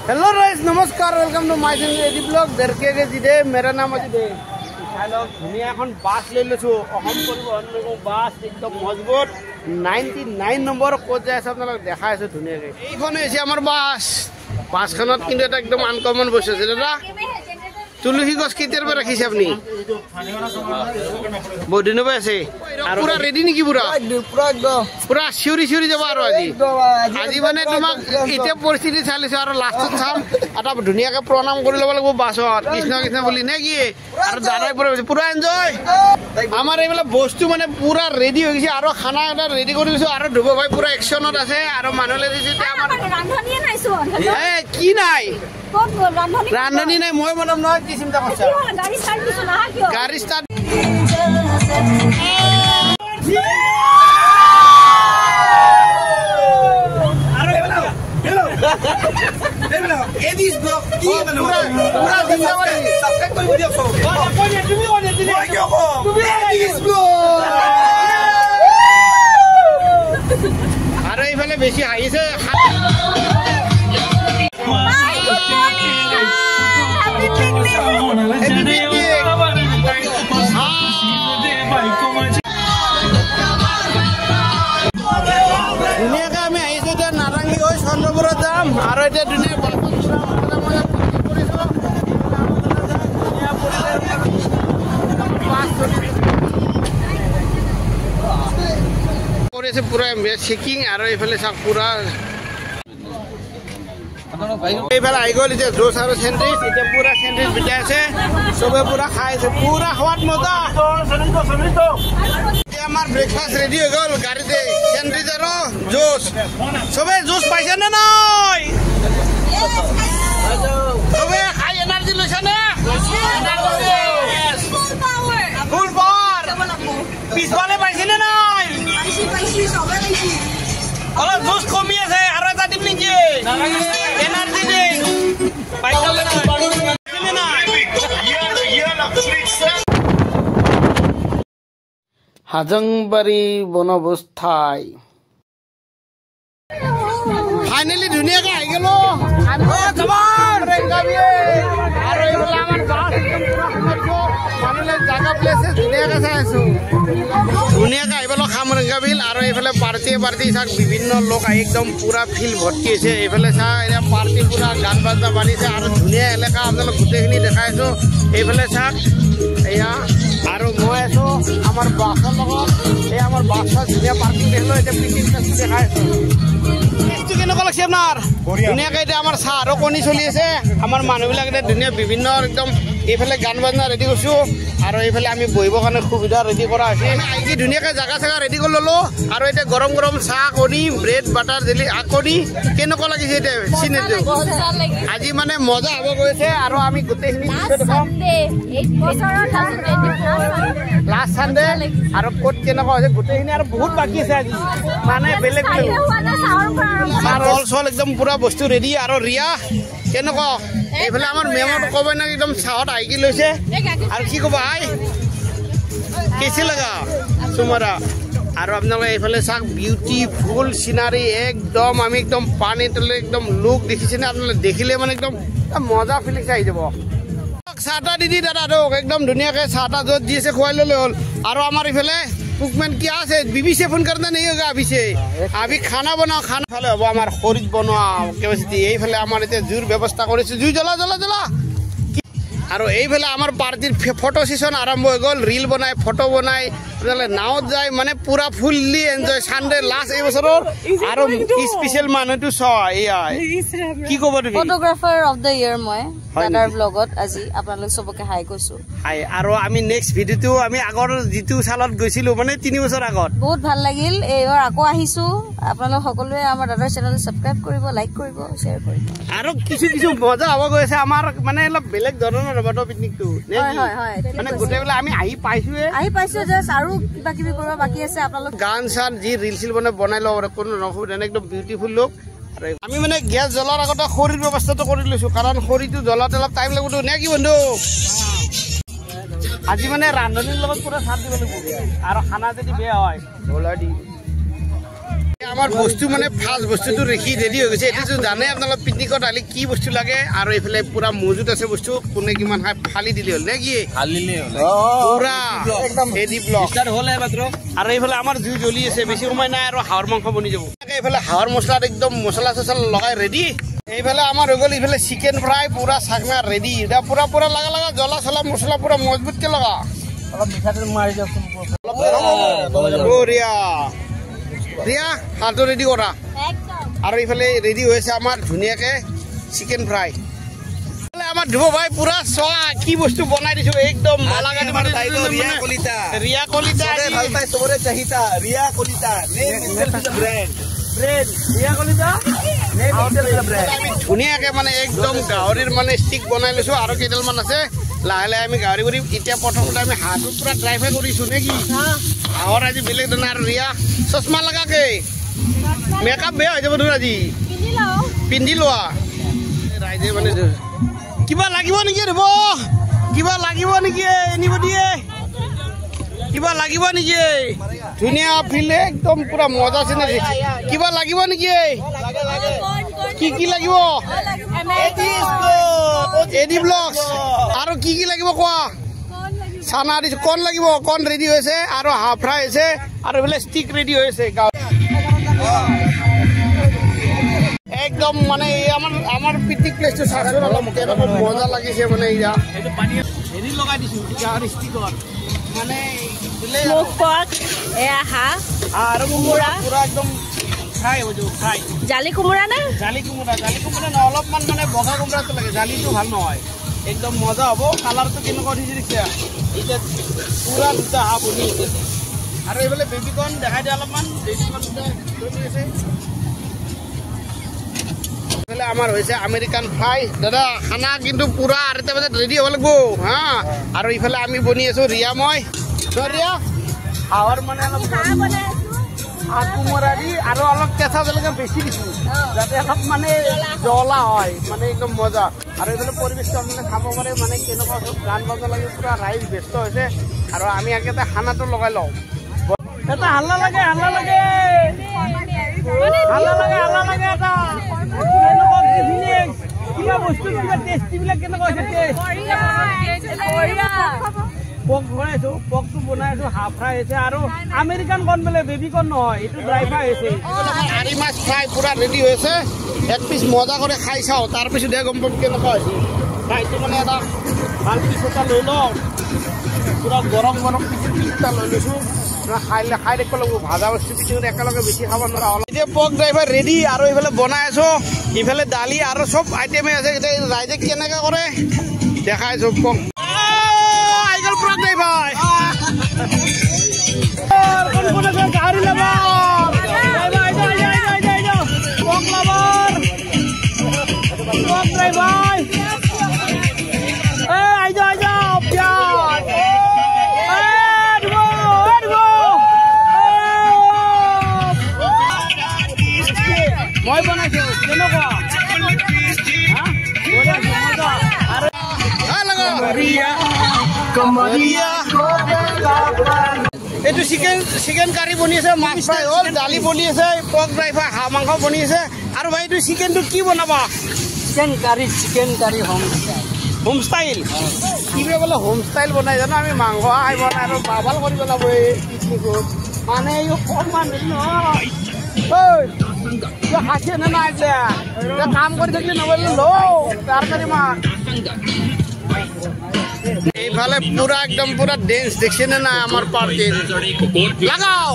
Hello guys, नमस्कार, welcome to my channel AD blog देरके के जिदे मेरा नाम अजिदे हेलो धुनिया এখন বাস লৈ লৈছো অসম পৰিবহন নিগম বাস একদম মজবুত 99 নম্বৰ কোড যায় আছে আপোনাক দেখাই আছো ধুনিয়াকে এইখন হৈছে আমাৰ বাসখনত কিন্তু এটা একদম আনকমন বস্তু আছে দাদা তুলসী গছ কিতেৰ পৰা ৰাখিছে আপুনি বদিন পৰা আছে আৰু পুৰা ৰেডি নেকি পুৰা একদম পুৰা চিউৰি যাব আৰু আজি মানে তোমাক ইতে পৰিস্থিতি চালিছো আৰু লাষ্টত চাম এটা ধুনিয়াকে প্ৰণাম কৰি ল'ব লাগিব বাছত কৃষ্ণ কৃষ্ণ বুলি নে কি আৰু দাদাই পুৰা এনজয় আমাৰ এইফালে বস্তু মানে পুৰা ৰেডি হৈ গৈছে আৰু খানা এটা ৰেডি কৰি দিছো আৰু ধুব ভাই পুৰা একশ্যনত আছে আৰু মানুহলে দিছে আমাৰ ৰান্ধনিয়ে নাইছো কি নাই रांधनी नहीं मैं बनम ना की चिंता करछ गाड़ी स्टार्ट दिसो ना क्यों गाड़ी स्टार्ट अरे हेलो ए दिस ब्लॉग की बनो पूरा दिनवारी सब्सक्राइब कर वीडियो को তুমি অনে দিলে তুমি দিস ব্লগ আরে এইফালে বেশি হাইছে ধুনীয়াকে আমি আহিছো এতিয়া নাৰাংগী হৈ চন্দ্ৰপুৰত যাম আৰু এতিয়া ধুনীয়া কৰিছে পুৰা চেকিং আৰু এইফালে চাওক পুৰা এইফালে আহি গ'ল এতিয়া জোচ আৰু চেণ্ডউইচ এতিয়া পুৰা চেণ্ডউইচ বিটাই আছে চবে পুৰা খাই আছে পুৰা সোৱাদ মজা এতিয়া আমাৰ ব্ৰেকফাষ্ট ৰেডি হৈ গ'ল গাড়ীতে চেণ্ডউইচ আৰু জোচ চবে জোচ পাইছে নে নাই চবে খাই এনাৰ্জি লৈছে নে ফুল পাৱাৰ পিছফালে পাইছে নে নাই অলপ জোচ কমি আছে আৰু এটা দিম নেকি এনার্জি দে পাইছালে না হাজংবাড়ি বনবস্থায় ফাইনালি ধুনিয়াকে আহি গেল আর এইগুলো আমার বাস মানুষের জায়গা প্লেসে ধুনিয়াকে চাই আছো ধুনিয়াকে আহিব খামৰেংগা বিল আৰু এইফালে পাৰ্টি চাক বিভিন্ন লোক আহি একদম পুৰা ফিল্ড ভৰ্তি হৈছে এইফালে চা এতিয়া পাৰ্টি পুৰা গান বাজনা বাঢ়িছে আৰু ধুনীয়া এলেকা আপোনালোক গোটেইখিনি দেখাই আছো এইফালে চাক এয়া আৰু মই আছো আমাৰ বাছৰ লগত এই আমাৰ বাছত ধুনীয়া পাৰ্কিং দেখিলো এতিয়া পিকনিক দেখাই আছো কেনেকুৱা লাগছে আপোনাৰ ধুনীয়াকে এতিয়া আমাৰ চাহ আৰু কণী চলি আছে আমাৰ মানুহবিলাক এতিয়া ধুনীয়া বিভিন্ন একদম এইফালে গান বাজনা ৰেডি কৰিছো আৰু এইফালে আমি বহিবৰ কাৰণে সুবিধা ৰেডি কৰা হৈছে আহি ধুনীয়াকে জাগা চাগা ৰেডি কৰি ল'লো আৰু এতিয়া গৰম গৰম চাহ কণী ব্ৰেড বাটাৰ জেলি কণী কেনেকুৱা লাগিছে এতিয়া চিনেৰিটো আজি মানে মজা হ'ব গৈছে আৰু আমি গোটেইখিনি লাষ্ট চানডে আৰু ক'ত কেনেকুৱা হৈছে গোটেইখিনি আৰু বহুত বাকী আছে আজি মানে বেলেগ চাউল চল একদম পুৰা বস্তু ৰেডি আৰু ৰিয়া কেনেকুৱা এইফালে আমাৰ মেমটো ক'ব না একদম চাহত আহি লৈছে আৰু কি ক'বা আই কেচি লগা তোমাৰা আৰু আপোনালোকে এইফালে চাওক বিউটিফুল চিনাৰী একদম আমি একদম পানী তলে একদম লুক দেখিছেনে আপোনালোকে দেখিলে মানে একদম মজা ফিলিংছ আহি যাব চাহ তাহ দি দাদাক একদম ধুনীয়াকে চাহ তাহ য'ত দি আছে খুৱাই ল'লে হ'ল আৰু আমাৰ ইফালে कुकमैन क्या है बीबी से फोन करना नहीं होगा अभी से अभी खाना बनाओ खाना फाले अब हमार खरीद बनवा कैपेसिटी यही फाले हमार इते जुर व्यवस्था करेছে जुई जला আৰু এইফালে আমাৰ পাৰ্টিৰ ফটো সেশন আৰম্ভ হৈ গ'ল ৰীল বনাই ফটো বনাই নাওত যায় মানে পুৰা ফুললি এনজয় সানডে লাষ্ট এই বছৰৰ আৰু স্পেশাল মানুহটো কি ক'ব তুমি ফটোগ্ৰাফাৰ অফ দ্য ইয়াৰ মই দাদাৰ ব্লগত আজি আপোনালোক সবকে হাই কৈছো হাই আৰু আমি নেক্সট ভিডিওটো আমি আগৰ জিতু সালত গৈছিলো মানে 3 বছৰ আগত বহুত ভাল লাগিল এইবাৰ আকৌ আহিছো আপোনালোক সকলোৱে আমাৰ দাদাৰ চেনেল সাবস্ক্ৰাইব কৰিব লাইক কৰিব শেয়াৰ কৰিব আৰু কিছু মজা হ'ব গৈছে আমাৰ মানে অলপ বেলেগ ধৰণৰ ৰবট পিকনিকটো হয় মানে গোটেইবেলা আমি আহি পাইছো জাস্ট আৰু কিবা কিবি কৰিব বাকি আছে আপোনালোক গান চান যি ৰিল চিল বনাই লওঁ কোনো নকৰো একদম বিউটিফুল লুক আমি মানে গ্যাস জ্বলাৰ আগতে খৰিৰ ব্যৱস্থাটো কৰি লৈছো কাৰণ খৰিটো জ্বলাতে অলপ টাইম লাগিব নে কি বন্ধু আজি মানে ৰান্ধনিৰ লগত পুৰা সাথ দিব লাগিব আৰু খানা যদি বেয়া হয় ঢোলা দি আমার বস্তু মানে ফার্স্ট বস্তুটো রেখি রেডি হৈ গৈছে এটো জানে আপোনালোক পিকনিকত আলি কি বস্তু লাগে আৰু এফালে পুরা মজুদ আছে বস্তু কোনে কিমান হাই ফালি দিলি হল নে কি ফালিলে হল পুরা একদম রেডি ব্লক স্টার্ট হল মাত্র আৰু এফালে আমাৰ জুই জ্বলি আছে বেছি সময় নাই আৰু হাওৰ মাংস বনি যাব এফালে হাওৰ মছলা একদম মছলা চছলা লগাই ৰেডি এইফালে আমাৰ হৈ গ'ল ইফালে চিকেন ফ্ৰাই পুরা সাকনা রেডি এটা পুরা পুরা লাগা লাগা জ্বলা চলা মছলা পুরা মজবুত কে লগা অলপ মিঠাতেল মাৰি দিয়ক ৰিয়া ৰিয়া হাতটো ৰেডি কৰা আৰু ইফালে ৰেডি হৈছে আমাৰ ধুনিয়াকে চিকেন ফ্ৰাই আমার ধুব ভাই পুরা চলা কি বস্তু বনাই দিছো একদম মালাগানি মানে রিয়া কলিতা সবে ভাল পাই সবরে চাহিতা Riya Kalita name itself is a brand Riya Kalita name itself is a brand আমি ধুনিয়াকে মানে একদম গাহৰিৰ মানে ষ্টিক বনাই লৈছো আৰু কেইডাল মান আছে লাহে লাহে আমি গাহৰি কৰি এতিয়া প্ৰথমতে আমি হাতত পুৰা ড্ৰাই ফ্ৰাই কৰিছো নেকি আৰু আজি বেলেগ ধৰণৰ আৰু ৰিয়া চশমা লগাকে মেকআপ বেয়া হৈ যাব ধৰ আজি পিন্ধি লোৱা ৰাইজে মানে কিবা লাগিব নেকি ৰব কিবা লাগিব নেকি এনিবডিয়ে কিবা লাগিব নেকি ধুনিয়া ফিল একদম পুরা মজা চিনারি কিবা লাগিব নেকি কি কি লাগিব এডি ব্লগস আৰু কি কি লাগিব কোৱা সানা দিছ কোন লাগিব কোন ৰেডি হৈছে আৰু হাফ ফ্ৰাই হৈছে আৰু এফালে ষ্টিক রেডি হৈছে একদম মানে আমার পিকনিক প্লেসটো সাকসেস হল কেরকম মজা লাগিছে মানে ইয়া এটো পানি হেৰি লগাই দিছো গাহৰি ষ্টিকৰ মানে স্মোক পৰ্ক এয়া হাঁহ আৰু কুমুৰা পুৰা একদম ফ্ৰাই হৈ যাব ফ্ৰাই জালি কুমুৰা না জালি কুমুৰা ন অলপমান মানে বগা কুমুৰাটো লাগে জালিটো ভাল নহয় একদম মজা হ'ব কালাৰটো কেনেকুৱা দিছে দেখিছা এটা পুৰা দুটা হাঁহ বনি আছে আৰু এইফালে বেবিকৰ্ণ দেখাই দিয়া অলপমান বেবিকৰ্ণ দুটা বনি আছে আমার হয়েছে আমেরিকান ফ্রাই দাদা খানা কিন্তু পুরা 8টা বাজে রেডি হব লাগবো হ্যাঁ আর ইফালে আমি বনি আছো রিয়া মই রিয়া খাওয়ার মানে হাঁহ কোমোৰা দি আৰু অলপ কেঁচা জলকীয়া বেছি দিছো যাতে অলপ মানে জ্বলা হয় মানে একদম মজা আৰু এইফালে পৰিৱেশটো মানে খাব পাৰে মানে কেনেকুৱা চব গান বজা লাগে পুৰা ৰাইজ ব্যস্ত হৈছে আৰু আমি আগতে খানাটো লগাই লওঁ এটা হাল্লা লাগে এটা কিবা বস্তু কিবা টেষ্টি বিলাক কেনেকুৱা হৈছে পক বনাইছো পকটো বনাইছো হাফ ফ্ৰাই হৈছে আৰু আমেৰিকান কৰ্ণ বোলে বেবি কৰ্ণ নহয় এইটো ড্ৰাই ফ্ৰাই হৈছে আৰি মাছ ফ্ৰাই পুৰা ৰেডি হৈছে এক পিচ মজা কৰি খাই চাওঁ তাৰপিছত গম পাম কেনেকুৱা হৈছে ফ্ৰাইটো মানে এটা ভাল পিচ এটা লৈ লওঁ পুৰা গৰম পিচটা লৈ লৈছোঁ খাই দেখিব লাগিব ভাজা বস্তু পিছত একেলগে বেছি খাব নোৱাৰা হ'ল এতিয়া পক ড্ৰাই ফ্ৰাই ৰেডি আৰু এইফালে বনাই আছো ইফালে দালি আৰু চব আইটেমে আছে এতিয়া ৰাইজে কেনেকৈ কৰে দেখাইছো পক Prak deh, boy. Kon ada gaari labar. Ayo. Pok labar. Pok deh, boy. Ayo. Pian. Aduh. Boy banai tu. Kenapa? Hah? Boleh semua. Halo. Maria. এইটো চিকেন কাৰী বনি আছে মাছ ফ্ৰাই হ'ল দালি বনি আছে পক ড্ৰাই ফ্ৰাই হাঁহ মাংস বনি আছে আৰু ভাই এইটো চিকেনটো কি বনাবা চিকেন কাৰী হোম ষ্টাইল কিবা বোলে হোম ষ্টাইল বনাই জানো আমি মাংস খাই বনাই আৰু বাবাল কৰি পেলাব এই পিকনিকত মানে এই অকণমান নহয় খাইছে নে নাই এতিয়া কাম কৰি থাকিলে নবলে ল তাড়াতাড়ি মাছ এইফালে পুৰা একদম পুৰা ডেন্স দেখছেন না আমাৰ পাৰ্কে লাগাও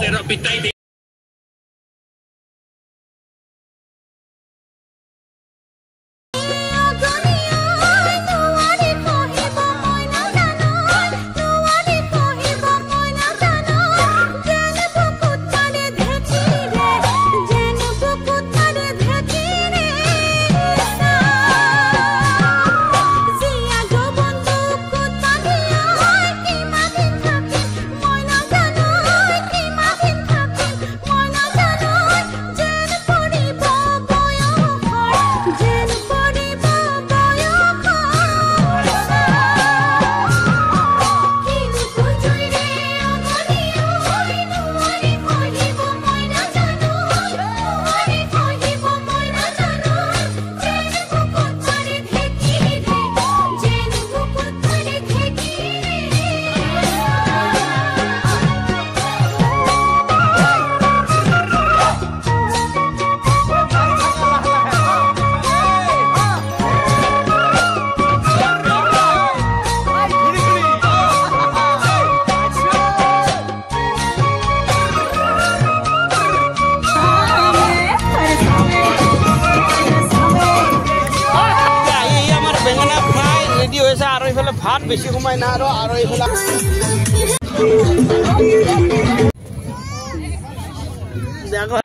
বেছি সময় নাই আৰু এইফালে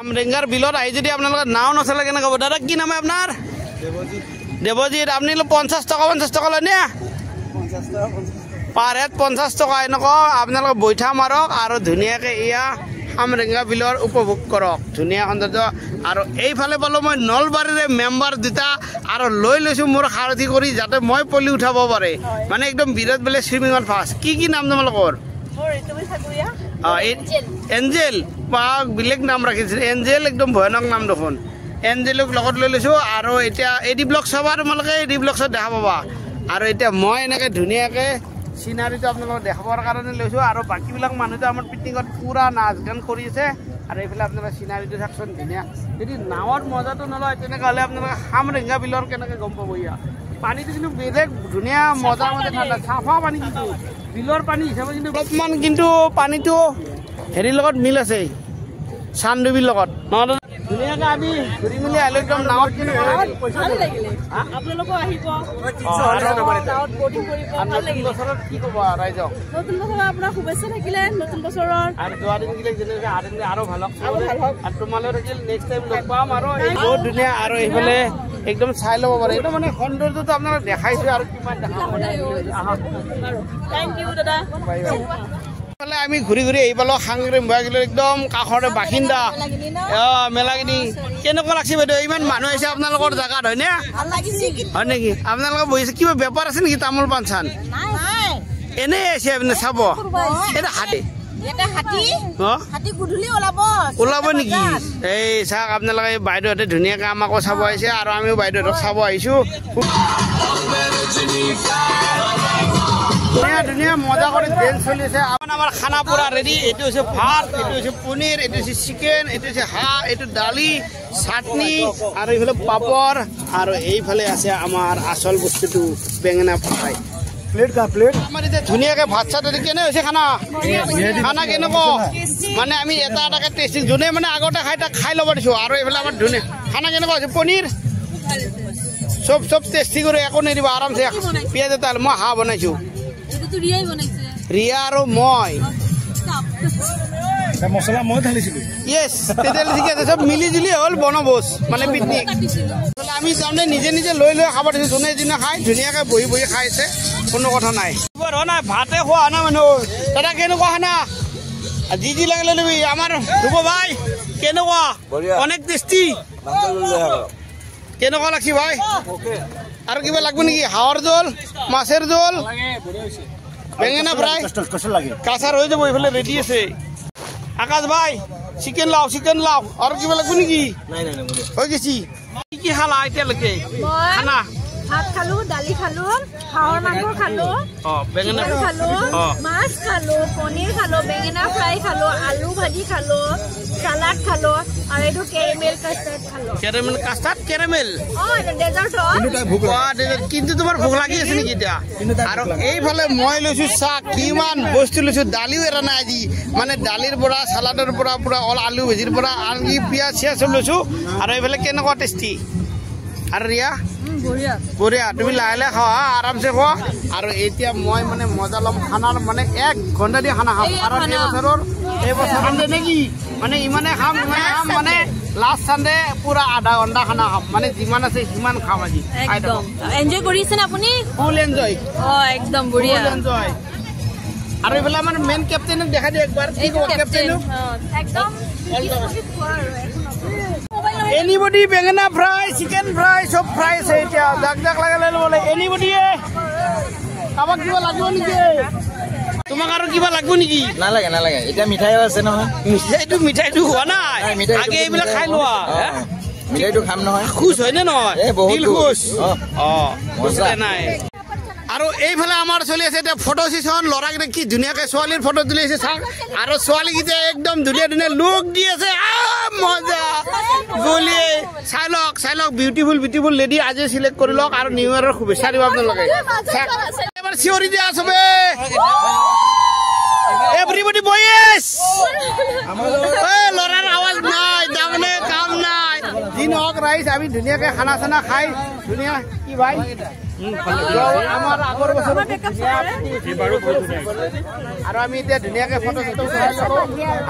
আমৰেঙ্গাৰ বিলত আহি যদি আপোনালোকে নাও নচলে কেনেকৈ হ'ব দাদা কি নাম আপোনাৰ দেৱজিৎ আপুনি 50 টকা লয়নে পাৰ হেড 50 টকা এনেকুৱা আপোনালোকে বৈঠা মাৰক আৰু ধুনীয়াকৈ এয়া আমৰেঙ্গা বিলৰ উপভোগ কৰক ধুনীয়া সৌন্দৰ্য আৰু এইফালে পালোঁ মই নলবাৰীৰে মেম্বাৰ দুটা আৰু লৈ লৈছোঁ মোৰ সাৰথি কৰি যাতে মই পলি উঠাব পাৰে মানে একদম বিৰাট বোলে চুইমিঙত ফাৰ্ষ্ট কি নাম তোমালোকৰ এঞ্জেল পাক বেলেগ নাম ৰাখিছে এঞ্জেল একদম ভয়ানক নাম দেখোন এঞ্জেলক লগত লৈ লৈছোঁ আৰু এতিয়া এডি ব্লগ চাবা তোমালোকে এডি ব্লগছত দেখা পাবা আৰু এতিয়া মই এনেকৈ ধুনীয়াকৈ চিনাৰীটো আপোনালোকক দেখাবৰ কাৰণে লৈছোঁ আৰু বাকীবিলাক মানুহটো আমাৰ পিকনিকত পূৰা নাচ গান কৰি আছে আৰু এইফালে আপোনালোকে চিনাৰীটো চাওকচোন ধুনীয়া যদি নাৱত মজাটো নলয় তেনেকৈ হ'লে আপোনালোকে আমৰেঙ্গা বিলৰ কেনেকৈ গম পাব ইয়াত পানীটো কিন্তু বেলেগ ধুনীয়া মজা ঠাণ্ডা চাফা পানী কিন্তু বিলৰ পানী হিচাপে কিন্তু অলপমান কিন্তু পানীটো হেৰিৰ লগত মিল আছে চান্দুবিৰ লগত নহ'লে ধুনীয়াকৈ আমি ঘূৰি মেলি আহিলোঁ একদম নাৱত কিন্তু বছৰত কি ক'ব ৰাইজক নতুন বছৰ আপোনাৰ শুভেচ্ছা থাকিলে নতুন বছৰৰ আৰু যোৱা দিনকেইটা যেনেকৈ আৰু ভাল হওক আৰু তোমালোকে থাকিল নেক্সট টাইম লগ পাম আৰু বহুত ধুনীয়া আৰু এইফালে একদম চাই ল'ব পাৰে একদম মানে সৌন্দৰ্যটো আপোনালোকে দেখাইছোঁ আৰু কিমান থেংক ইউ দাদা আমি ঘূৰি আহি পালোঁ সাংগ্ৰাম বয়াগিলৰ একদম কাষৰে বাসিন্দা মেলাগিনি কেনেকুৱা লাগছে বাইদেউ ইমান মানুহ আহিছে আপোনালোকৰ জেগাত হয়নে হয় নেকি আপোনালোকে বহিছে কিবা বেপাৰ আছে নেকি তামোল পাণ চান এনেই আহিছে আপুনি চাব এটা ওলাব নেকি এই চাওক আপোনালোকে বাইদেউহঁতে ধুনীয়াকৈ আমাকো চাব আহিছে আৰু আমিও বাইদেউহঁতক চাব আহিছোঁ ধুনীয়া মজা কৰি ডেন্স চলি আছে আমাৰ খানা পুৰা ৰেডি এইটো হৈছে ভাত এইটো হৈছে পনীৰ এইটো হৈছে চিকেন এইটো হৈছে হাঁহ এইটো দালি চাটনি আৰু এইফালে পাপৰ আৰু এইফালে আছে আমাৰ আচল বস্তুটো বেঙেনা ফ্ৰাই আমাৰ এতিয়া ধুনীয়াকৈ ভাত চাত কেনে হৈছে খানা কেনেকুৱা মানে আমি এটা এটাকৈ টেষ্টি যোনে মানে আগতে খাই তাক খাই ল'ব দিছোঁ আৰু এইফালে আমাৰ ধুনীয়া খানা কেনেকুৱা হৈছে পনীৰ চব টেষ্টি কৰি একো নিদিব আৰামছে পিঁয়াজ এটা মই হাঁহ বনাইছোঁ ৰিয়া আৰু মই মছলা মই ঢালিছিলোঁ য়েছ তেতিয়াহ'লে ঠিক আছে চব মিলি জুলি হ'ল বনভোজ মানে পিকনিক আমি তাৰমানে নিজে লৈ খাব দিছোঁ যোনে যোনে খাই ধুনীয়াকৈ বহি খাইছে কোনো কথা নাই নাই ভাতে খোৱা না মানুহ দাদা কেনেকুৱা খানা যি লাগে লৈ ল'বি আমাৰ ধ্ৰুৱ ভাই কেনেকুৱা অনেক টেষ্টি কেনেকুৱা লাগছি ভাই আৰু কিবা লাগব নেকি হাঁহৰ জোল মাছেৰ জোল বেঙেনা ফ্ৰাই কাছাৰ হৈ যাব এইফালে ৰেডি আছে আকাশ ভাই চিকেন লাও আৰু কিবা লাগব নেকি হৈ গৈছি কি খালা এতিয়ালৈকে খানা ভাত খালো দালি খালো হাঁহৰ মাংস খালো বেঙেনা খালো মাছ খালো পনীৰ খালো বেঙেনা ফ্ৰাই খালো আলু ভাজি খালো সালাড খালো আৰু এইটো কেৰামেল কাষ্টাৰ্ড কেৰামেল কিন্তু তোমাৰ ভোক লাগি আছে নেকি এতিয়া আৰু এইফালে মই লৈছো চাহ কিমান বস্তু লৈছো দালিও এৰা নাই আজি মানে দালিৰ পৰা চালাডৰ পৰা পুৰা অল আলু ভাজিৰ পৰা আলু পিঁয়াজ চিয়াজ চব লৈছো আৰু এইফালে কেনেকুৱা টেষ্টি আৰু ৰিয়া বঢ়িয়া তুমি লাহে খোৱা আৰামছে খোৱা আৰু এতিয়া মই মানে মজা ল'ম খানাৰ মানে 1 ঘণ্টা দি খানা খাম কাৰণ এই বছৰৰ নেকি মানে ইমানে খাম মানে লাষ্ট চানডে পুৰা আধা ঘণ্টা খানা খাম মানে যিমান আছে সিমান খাম আজি একদম এনজয় কৰিছেনে আপুনি ফুল এনজয় একদম বঢ়িয়া এনজয় আৰু এইফালে আমাৰ মেইন কেপ্টেইনক দেখা দিয়ে একবাৰ কি ক'ব কেপ্টেইনক একদম এনিবডি বেঙেনা ফ্ৰাই চিকেন ফ্ৰাই সব ফ্ৰাই আছে এতিয়া জাক লাগে লৈ ল'ব এনিবডি কাবাক কিবা লাগিব নেকি তোমাক আৰু কিবা লাগিব নেকি নালাগে এতিয়া মিঠাইও আছে নহয় মিঠাইটো হোৱা নাই আগে এইবিলাক খাই লোৱা মিঠাইটো খাম নহয় খুচ হয়নে নহয় দিল খুচ নাই আৰু এইফালে আমাৰ চলি আছে এতিয়া ফটো সেশন ল'ৰাকেইটা কি ধুনীয়াকৈ ছোৱালীৰ ফটো তুলি আছে চাওক আৰু ছোৱালীকেইটা একদম ধুনীয়া লুক দি আছে মজা গলিয়ে চাই লওক বিউটিফুল লেডি আজি চিলেক্ট কৰি লওক আৰু নিউ ইয়েৰৰ শুভেচ্ছা দিব আপোনালোকে এবাৰ চিঞৰি দিয়া চবে এভৰিবডি বয়েজ ল'ৰাৰ আৱাজ নাই তাৰমানে কাম নাই যি নহওক ৰাইজ আমি ধুনীয়াকৈ খানা চানা খাই ধুনীয়া কি নেকি ভাই আমাৰ আগৰ বছৰ আৰু আমি এতিয়া ধুনীয়াকে ফটো চটো উঠাই লওঁ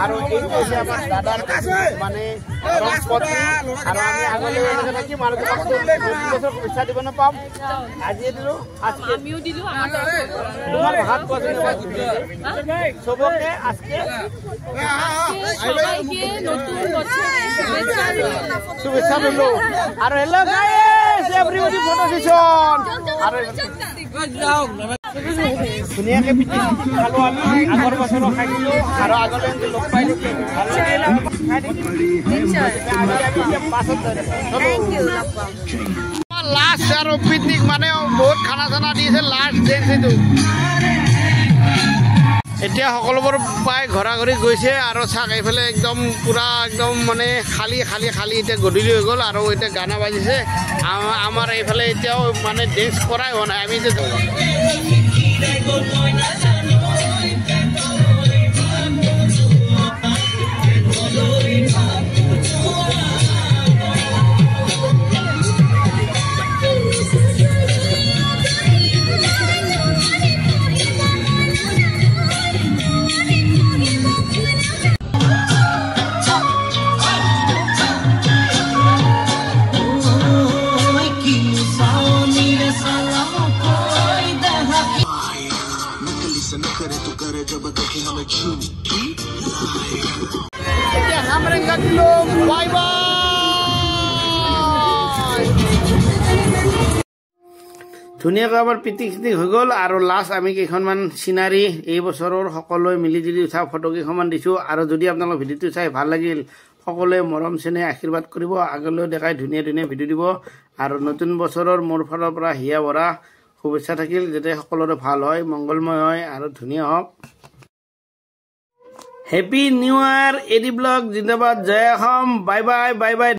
আৰু এই হৈছে আমাৰ দাদাৰ মানে পত্নী আৰু আমি আগলৈ এনেকৈ থাকিম আৰু বছৰ পইচা দিব নাপাম আজিয়ে দিলোঁ আমিও দিলোঁ তোমাৰ ভাত চবকে আজকে শুভেচ্ছা দিলোঁ আৰু hello' guys everybody photo session আৰু ধুনীয়াকে পিঠি খালো আমি আগৰ বছৰো খাইছিলোঁ আৰু আগলৈ লগ পাইলোঁ লাষ্ট আৰু পিকনিক মানে বহুত খানা চানা দিছে লাষ্ট ডেন্স এইটো এতিয়া সকলোবোৰ প্ৰায় ঘৰা ঘৰি গৈছে আৰু চাক এইফালে একদম পুৰা একদম মানে খালী খালী খালী এতিয়া গধূলি হৈ গ'ল আৰু এতিয়া গানা বাজিছে আমাৰ এইফালে এতিয়াও মানে ডেন্স কৰাই হোৱা নাই আমি এতিয়া বাই বাই ধুনীয়াকৈ আমাৰ পিকনিক চিকনিক হৈ গ'ল আৰু লাষ্ট আমি কেইখনমান চিনাৰী এই বছৰৰ সকলোৱে মিলি জুলি উঠা ফটো কেইখনমান দিছোঁ আৰু যদি আপোনালোকৰ ভিডিঅ'টো চাই ভাল লাগিল সকলোৱে মৰম চেনেহ আশীৰ্বাদ কৰিব আগলৈ দেখাই ধুনীয়া ধুনীয়া ভিডিঅ' দিব আৰু নতুন বছৰৰ মোৰ ফালৰ পৰা হিয়া ভৰা শুভেচ্ছা থাকিল যাতে সকলোৰে ভাল হয় মংগলময় হয় আৰু ধুনীয়া হওক happy new year AD blog জিন্দাবাদ জয় Assam bye bye bye bye